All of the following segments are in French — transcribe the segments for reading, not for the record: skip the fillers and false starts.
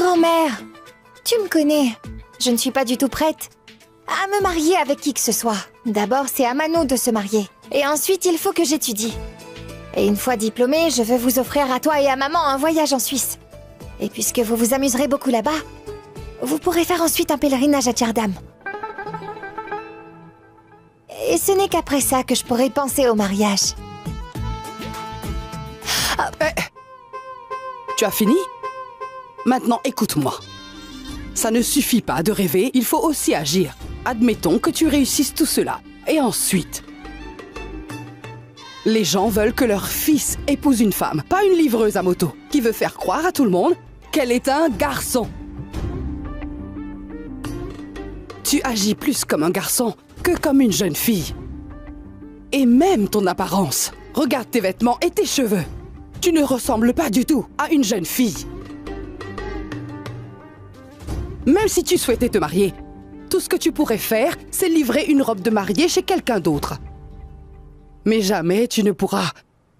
Grand-mère, tu me connais. Je ne suis pas du tout prête à me marier avec qui que ce soit. D'abord, c'est à Mano de se marier. Et ensuite, il faut que j'étudie. Et une fois diplômée, je veux vous offrir à toi et à maman un voyage en Suisse. Et puisque vous vous amuserez beaucoup là-bas, vous pourrez faire ensuite un pèlerinage à Tchardam. Et ce n'est qu'après ça que je pourrai penser au mariage. Tu as fini? Maintenant, écoute-moi. Ça ne suffit pas de rêver, il faut aussi agir. Admettons que tu réussisses tout cela. Et ensuite, les gens veulent que leur fils épouse une femme, pas une livreuse à moto, qui veut faire croire à tout le monde qu'elle est un garçon. Tu agis plus comme un garçon que comme une jeune fille. Et même ton apparence. Regarde tes vêtements et tes cheveux. Tu ne ressembles pas du tout à une jeune fille. Même si tu souhaitais te marier, tout ce que tu pourrais faire, c'est livrer une robe de mariée chez quelqu'un d'autre. Mais jamais tu ne pourras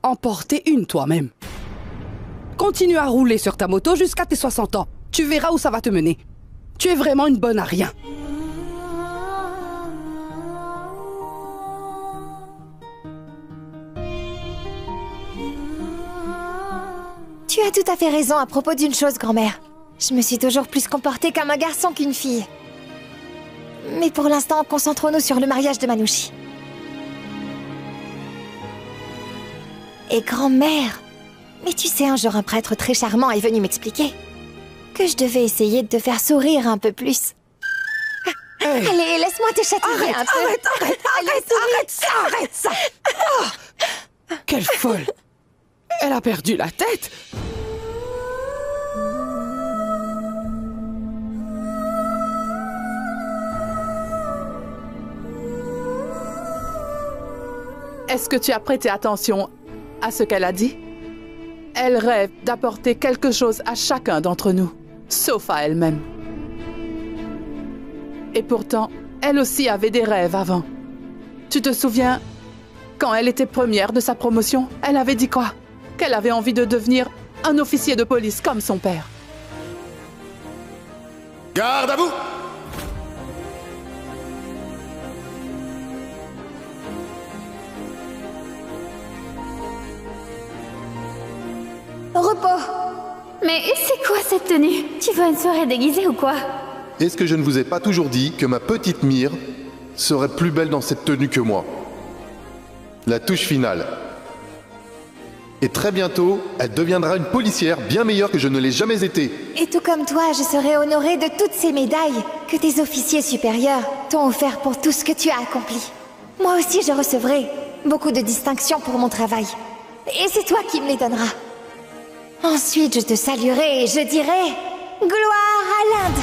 en porter une toi-même. Continue à rouler sur ta moto jusqu'à tes 60 ans. Tu verras où ça va te mener. Tu es vraiment une bonne à rien. Tu as tout à fait raison à propos d'une chose, grand-mère. Je me suis toujours plus comportée comme un garçon qu'une fille. Mais pour l'instant, concentrons-nous sur le mariage de Manouchi. Et grand-mère, mais tu sais, un jour un prêtre très charmant est venu m'expliquer que je devais essayer de te faire sourire un peu plus. Hey. Allez, laisse-moi te chatouiller un peu. Arrête ça. Oh, quelle folle. Elle a perdu la tête. Est-ce que tu as prêté attention à ce qu'elle a dit? Elle rêve d'apporter quelque chose à chacun d'entre nous, sauf à elle-même. Et pourtant, elle aussi avait des rêves avant. Tu te souviens, quand elle était première de sa promotion, elle avait dit quoi? Qu'elle avait envie de devenir un officier de police comme son père. Garde à vous! Repos. Mais c'est quoi cette tenue? Tu vas à une soirée déguisée ou quoi? Est-ce que je ne vous ai pas toujours dit que ma petite Mire serait plus belle dans cette tenue que moi? La touche finale. Et très bientôt, elle deviendra une policière bien meilleure que je ne l'ai jamais été. Et tout comme toi, je serai honorée de toutes ces médailles que tes officiers supérieurs t'ont offert pour tout ce que tu as accompli. Moi aussi, je recevrai beaucoup de distinctions pour mon travail. Et c'est toi qui me les donneras. Ensuite, je te saluerai et je dirai « Gloire à l'Inde !»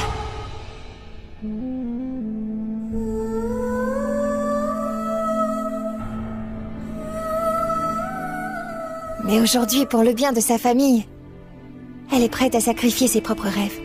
Mais aujourd'hui, pour le bien de sa famille, elle est prête à sacrifier ses propres rêves.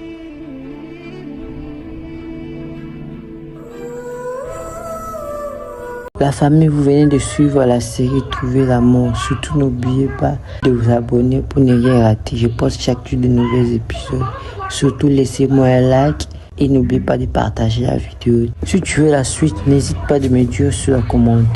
La famille, vous venez de suivre la série Trouver l'amour. Surtout, n'oubliez pas de vous abonner pour ne rien rater. Je poste chaque jour de nouveaux épisodes. Surtout, laissez-moi un like et n'oubliez pas de partager la vidéo. Si tu veux la suite, n'hésite pas de me dire sur la commentaire.